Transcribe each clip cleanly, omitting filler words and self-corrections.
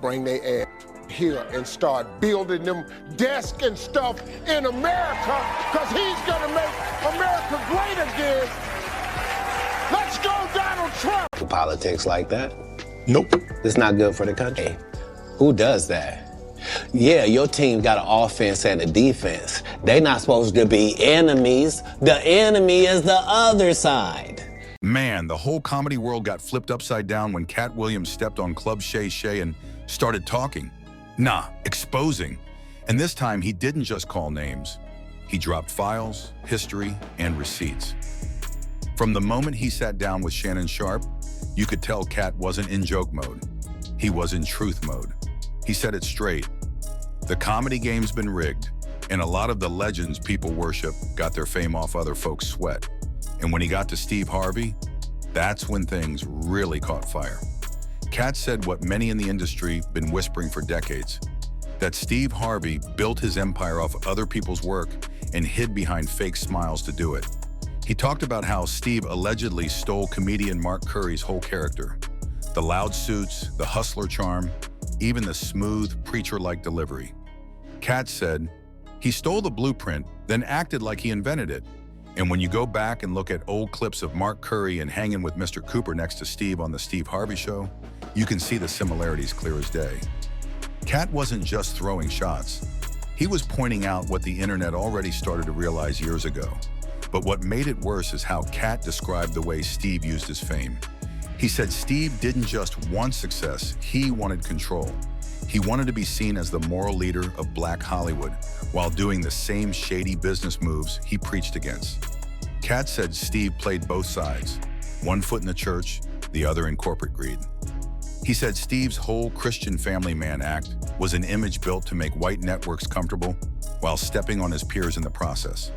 bring their ass here and start building them desks and stuff in America, because he's gonna make America great again. Let's go, Donald Trump. Politics like that? Nope. It's not good for the country. Who does that? Yeah, your team got an offense and a defense. They not supposed to be enemies. The enemy is the other side. Man, the whole comedy world got flipped upside down when Katt Williams stepped on Club Shay Shay and started talking. Nah, exposing. And this time, he didn't just call names. He dropped files, history, and receipts. From the moment he sat down with Shannon Sharpe, you could tell Katt wasn't in joke mode. He was in truth mode. He said it straight. The comedy game's been rigged, and a lot of the legends people worship got their fame off other folks' sweat. And when he got to Steve Harvey, that's when things really caught fire. Katt said what many in the industry been whispering for decades, that Steve Harvey built his empire off other people's work and hid behind fake smiles to do it. He talked about how Steve allegedly stole comedian Mark Curry's whole character. The loud suits, the hustler charm, even the smooth, preacher-like delivery. Katt said, he stole the blueprint, then acted like he invented it. And when you go back and look at old clips of Mark Curry and hanging with Mr. Cooper next to Steve on the Steve Harvey show, you can see the similarities clear as day. Katt wasn't just throwing shots. He was pointing out what the internet already started to realize years ago. But what made it worse is how Katt described the way Steve used his fame. He said Steve didn't just want success, he wanted control. He wanted to be seen as the moral leader of Black Hollywood while doing the same shady business moves he preached against. Katt said Steve played both sides, one foot in the church, the other in corporate greed. He said Steve's whole Christian family man act was an image built to make white networks comfortable while stepping on his peers in the process.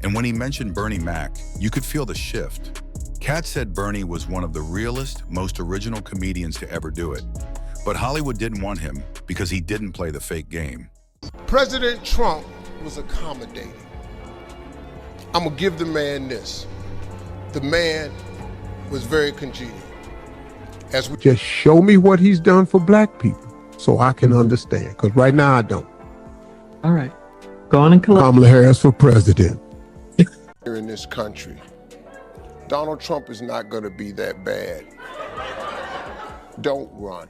And when he mentioned Bernie Mac, you could feel the shift. Katt said Bernie was one of the realest, most original comedians to ever do it. But Hollywood didn't want him because he didn't play the fake game. President Trump was accommodating. I'm gonna give the man this. The man was very congenial. Just show me what he's done for black people so I can understand, because right now I don't. All right, go on and collect. Kamala Harris for president. Here in this country, Donald Trump is not gonna be that bad. Don't run.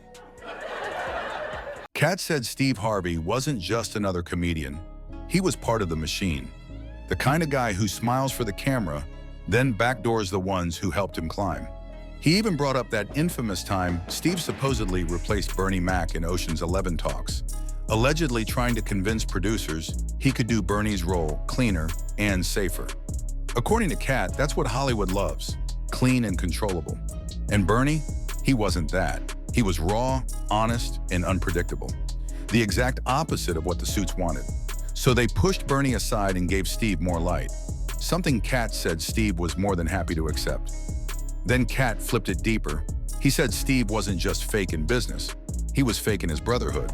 Katt said Steve Harvey wasn't just another comedian. He was part of the machine. The kind of guy who smiles for the camera, then backdoors the ones who helped him climb. He even brought up that infamous time Steve supposedly replaced Bernie Mac in Ocean's 11 talks, allegedly trying to convince producers he could do Bernie's role cleaner and safer. According to Katt, that's what Hollywood loves, clean and controllable. And Bernie, he wasn't that. He was raw, honest, and unpredictable. The exact opposite of what the suits wanted. So they pushed Bernie aside and gave Steve more light, something Katt said Steve was more than happy to accept. Then Katt flipped it deeper. He said Steve wasn't just fake in business, he was fake in his brotherhood.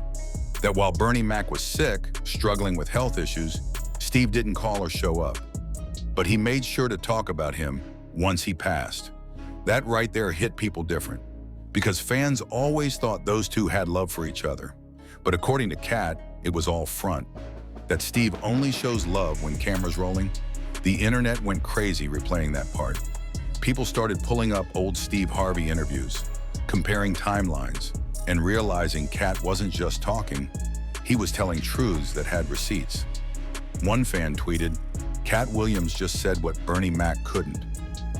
That while Bernie Mac was sick, struggling with health issues, Steve didn't call or show up. But he made sure to talk about him once he passed. That right there hit people different, because fans always thought those two had love for each other. But according to Katt, it was all front. That Steve only shows love when cameras rolling. The internet went crazy replaying that part. People started pulling up old Steve Harvey interviews, comparing timelines, and realizing Katt wasn't just talking, he was telling truths that had receipts. One fan tweeted, "Katt Williams just said what Bernie Mac couldn't."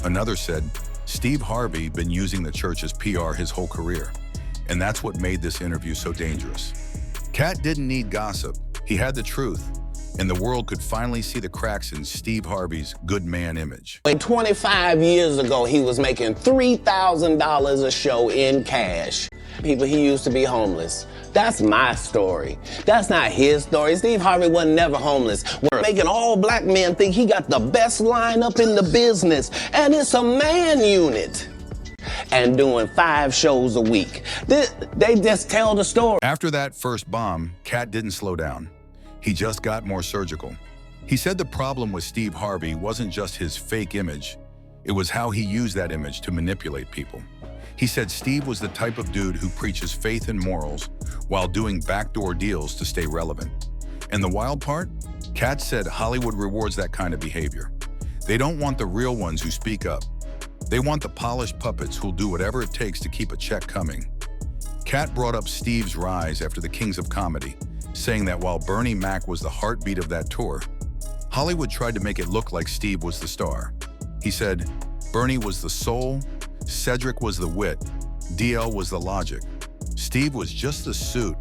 Another said, "Steve Harvey been using the church as PR his whole career." And that's what made this interview so dangerous. Katt didn't need gossip, he had the truth, and the world could finally see the cracks in Steve Harvey's good man image. When 25 years ago, he was making $3,000 a show in cash. People, he used to be homeless. That's my story. That's not his story. Steve Harvey wasn't never homeless. We're making all black men think he got the best lineup in the business, and it's a man unit. And doing 5 shows a week. They just tell the story. After that first bomb, Katt didn't slow down. He just got more surgical. He said the problem with Steve Harvey wasn't just his fake image, it was how he used that image to manipulate people. He said Steve was the type of dude who preaches faith and morals while doing backdoor deals to stay relevant. And the wild part? Katt said Hollywood rewards that kind of behavior. They don't want the real ones who speak up. They want the polished puppets who'll do whatever it takes to keep a check coming. Katt brought up Steve's rise after the Kings of Comedy, saying that while Bernie Mac was the heartbeat of that tour, Hollywood tried to make it look like Steve was the star. He said, Bernie was the soul, Cedric was the wit, DL was the logic. Steve was just the suit.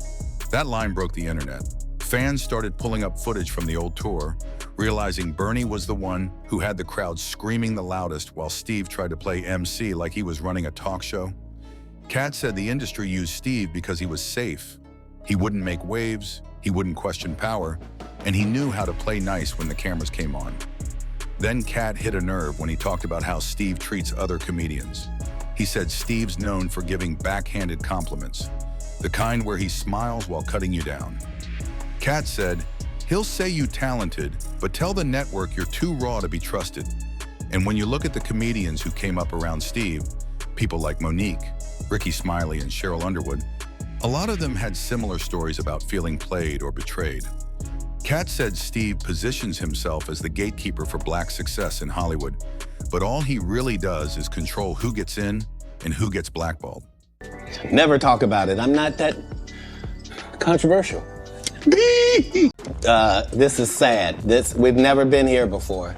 That line broke the internet. Fans started pulling up footage from the old tour, realizing Bernie was the one who had the crowd screaming the loudest while Steve tried to play MC like he was running a talk show. Katt said the industry used Steve because he was safe. He wouldn't make waves, he wouldn't question power, and he knew how to play nice when the cameras came on. Then Katt hit a nerve when he talked about how Steve treats other comedians. He said Steve's known for giving backhanded compliments, the kind where he smiles while cutting you down. Katt said, he'll say you talented, but tell the network you're too raw to be trusted. And when you look at the comedians who came up around Steve, people like Monique, Ricky Smiley, and Cheryl Underwood, a lot of them had similar stories about feeling played or betrayed. Katt said Steve positions himself as the gatekeeper for black success in Hollywood, but all he really does is control who gets in and who gets blackballed. Never talk about it. I'm not that controversial. This is sad. We've never been here before.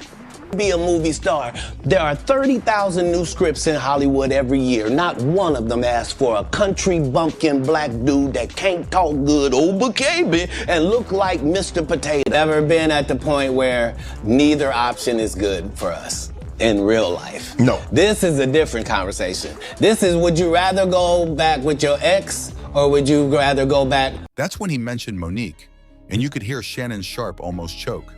Be a movie star. There are 30,000 new scripts in Hollywood every year. Not one of them asks for a country bumpkin black dude that can't talk good over KB and look like Mr. Potato. Never been at the point where neither option is good for us in real life. No. This is a different conversation. This is, would you rather go back with your ex or would you rather go back? That's when he mentioned Monique, and you could hear Shannon Sharpe almost choke.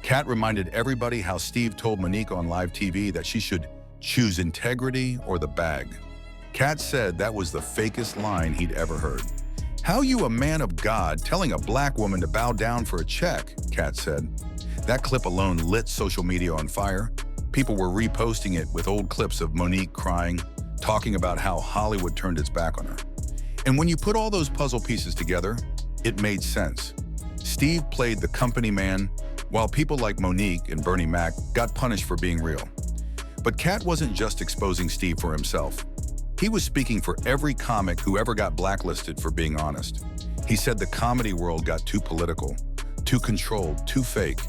Katt reminded everybody how Steve told Monique on live TV that she should choose integrity or the bag. Katt said that was the fakest line he'd ever heard. How you a man of God telling a black woman to bow down for a check, Katt said. That clip alone lit social media on fire. People were reposting it with old clips of Monique crying, talking about how Hollywood turned its back on her. And when you put all those puzzle pieces together, it made sense. Steve played the company man, while people like Monique and Bernie Mac got punished for being real. But Katt wasn't just exposing Steve for himself. He was speaking for every comic who ever got blacklisted for being honest. He said the comedy world got too political, too controlled, too fake.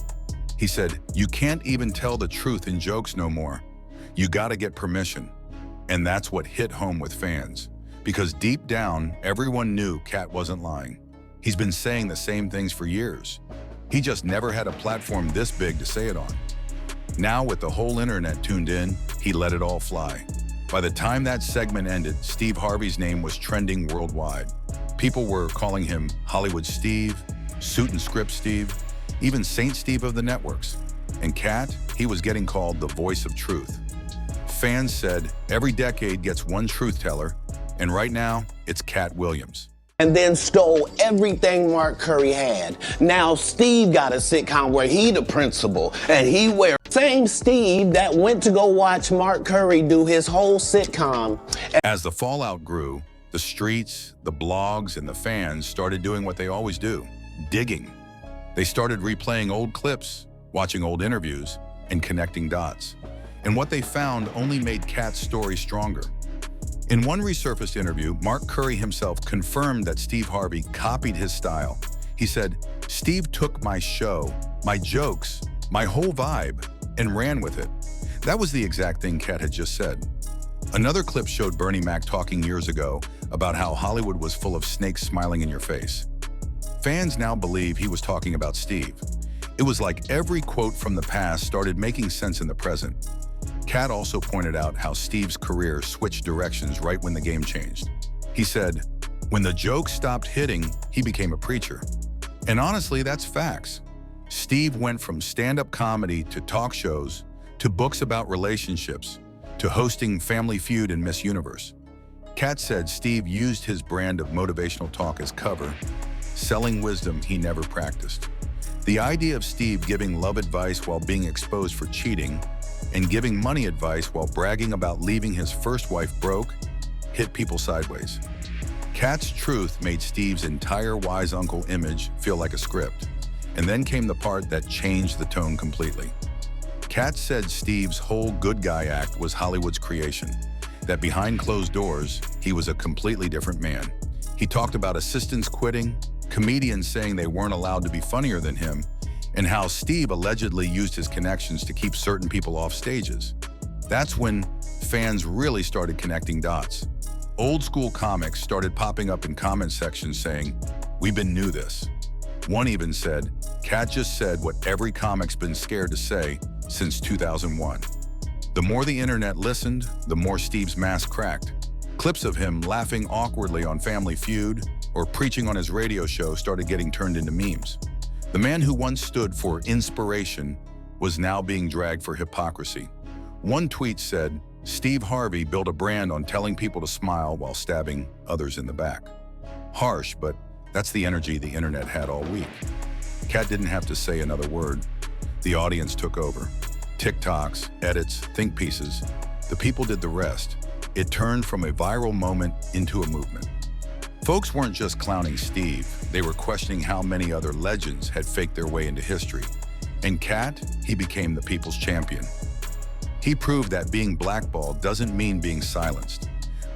He said, you can't even tell the truth in jokes no more. You gotta get permission. And that's what hit home with fans. Because deep down, everyone knew Katt wasn't lying. He's been saying the same things for years. He just never had a platform this big to say it on. Now, with the whole internet tuned in, he let it all fly. By the time that segment ended, Steve Harvey's name was trending worldwide. People were calling him Hollywood Steve, Suit and Script Steve, even Saint Steve of the networks. And Katt, he was getting called the voice of truth. Fans said every decade gets one truth teller, and right now, it's Katt Williams. And then stole everything Mark Curry had. Now Steve got a sitcom where he the principal and he wear same Steve that went to go watch Mark Curry do his whole sitcom. As the fallout grew, the streets, the blogs, and the fans started doing what they always do, digging. They started replaying old clips, watching old interviews, and connecting dots. And what they found only made Katt's story stronger. In one resurfaced interview, Mark Curry himself confirmed that Steve Harvey copied his style. He said, Steve took my show, my jokes, my whole vibe, and ran with it. That was the exact thing Katt had just said. Another clip showed Bernie Mac talking years ago about how Hollywood was full of snakes smiling in your face. Fans now believe he was talking about Steve. It was like every quote from the past started making sense in the present. Katt also pointed out how Steve's career switched directions right when the game changed. He said, when the jokes stopped hitting, he became a preacher. And honestly, that's facts. Steve went from stand-up comedy to talk shows, to books about relationships, to hosting Family Feud and Miss Universe. Katt said Steve used his brand of motivational talk as cover, selling wisdom he never practiced. The idea of Steve giving love advice while being exposed for cheating and giving money advice while bragging about leaving his first wife broke hit people sideways. Katt's truth made Steve's entire wise uncle image feel like a script. And then came the part that changed the tone completely. Katt said Steve's whole good guy act was Hollywood's creation, that behind closed doors, he was a completely different man. He talked about assistants quitting, comedians saying they weren't allowed to be funnier than him, and how Steve allegedly used his connections to keep certain people off stages. That's when fans really started connecting dots. Old school comics started popping up in comment sections saying, "We've been knew this." One even said, "Katt just said what every comic's been scared to say since 2001. The more the internet listened, the more Steve's mask cracked. Clips of him laughing awkwardly on Family Feud or preaching on his radio show started getting turned into memes. The man who once stood for inspiration was now being dragged for hypocrisy. One tweet said, "Steve Harvey built a brand on telling people to smile while stabbing others in the back." Harsh, but that's the energy the internet had all week. Katt didn't have to say another word. The audience took over. TikToks, edits, think pieces. The people did the rest. It turned from a viral moment into a movement. Folks weren't just clowning Steve. They were questioning how many other legends had faked their way into history. And Katt, he became the people's champion. He proved that being blackballed doesn't mean being silenced.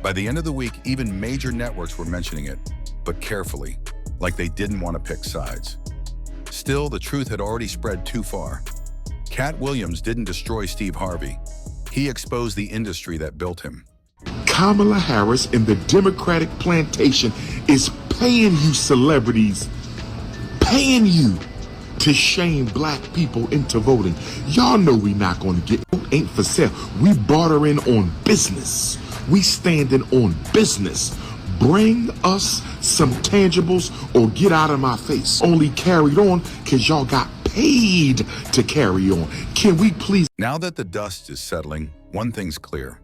By the end of the week, even major networks were mentioning it, but carefully, like they didn't want to pick sides. Still, the truth had already spread too far. Katt Williams didn't destroy Steve Harvey. He exposed the industry that built him. Kamala Harris and the Democratic plantation is paying you celebrities, paying you to shame black people into voting. Y'all know we not gonna get, ain't for sale. We bartering on business. We standing on business. Bring us some tangibles or get out of my face. Only carried on because y'all got paid to carry on. Can we please? Now that the dust is settling, one thing's clear.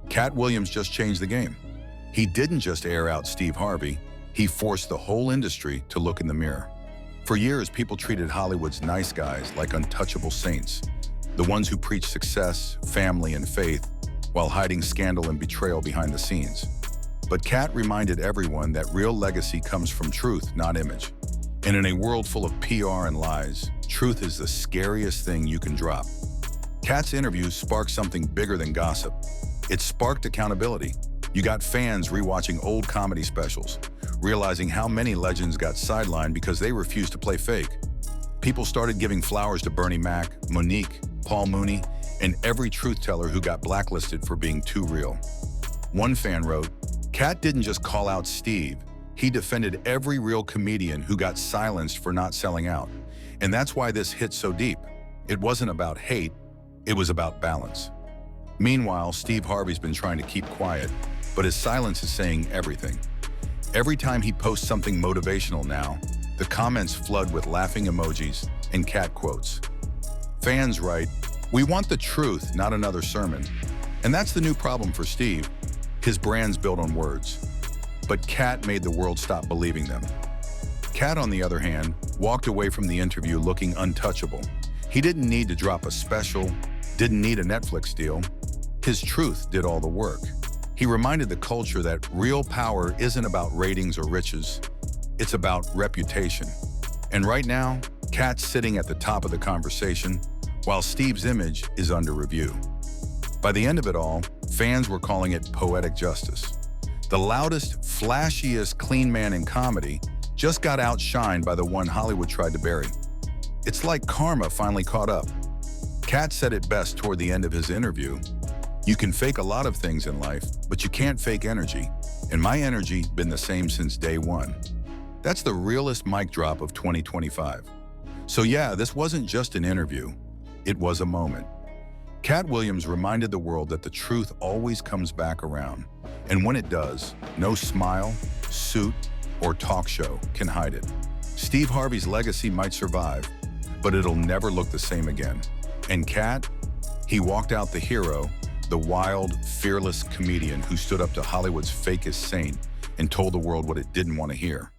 Katt Williams just changed the game. He didn't just air out Steve Harvey, he forced the whole industry to look in the mirror. For years, people treated Hollywood's nice guys like untouchable saints, the ones who preach success, family, and faith, while hiding scandal and betrayal behind the scenes. But Katt reminded everyone that real legacy comes from truth, not image. And in a world full of PR and lies, truth is the scariest thing you can drop. Katt's interviews sparked something bigger than gossip. It sparked accountability. You got fans rewatching old comedy specials, realizing how many legends got sidelined because they refused to play fake. People started giving flowers to Bernie Mac, Monique, Paul Mooney, and every truth teller who got blacklisted for being too real. One fan wrote, "Katt didn't just call out Steve, he defended every real comedian who got silenced for not selling out. And that's why this hit so deep. It wasn't about hate, it was about balance." Meanwhile, Steve Harvey's been trying to keep quiet, but his silence is saying everything. Every time he posts something motivational now, the comments flood with laughing emojis and Katt quotes. Fans write, "We want the truth, not another sermon." And that's the new problem for Steve. His brand's built on words. But Katt made the world stop believing them. Katt, on the other hand, walked away from the interview looking untouchable. He didn't need to drop a special, didn't need a Netflix deal. His truth did all the work. He reminded the culture that real power isn't about ratings or riches, it's about reputation. And right now, Katt's sitting at the top of the conversation, while Steve's image is under review. By the end of it all, fans were calling it poetic justice. The loudest, flashiest clean man in comedy just got outshined by the one Hollywood tried to bury. It's like karma finally caught up. Katt said it best toward the end of his interview. "You can fake a lot of things in life, but you can't fake energy. And my energy been the same since day one." That's the realest mic drop of 2025. So yeah, this wasn't just an interview. It was a moment. Katt Williams reminded the world that the truth always comes back around. And when it does, no smile, suit, or talk show can hide it. Steve Harvey's legacy might survive, but it'll never look the same again. And Katt, he walked out the hero, the wild, fearless comedian who stood up to Hollywood's fakest saint and told the world what it didn't want to hear.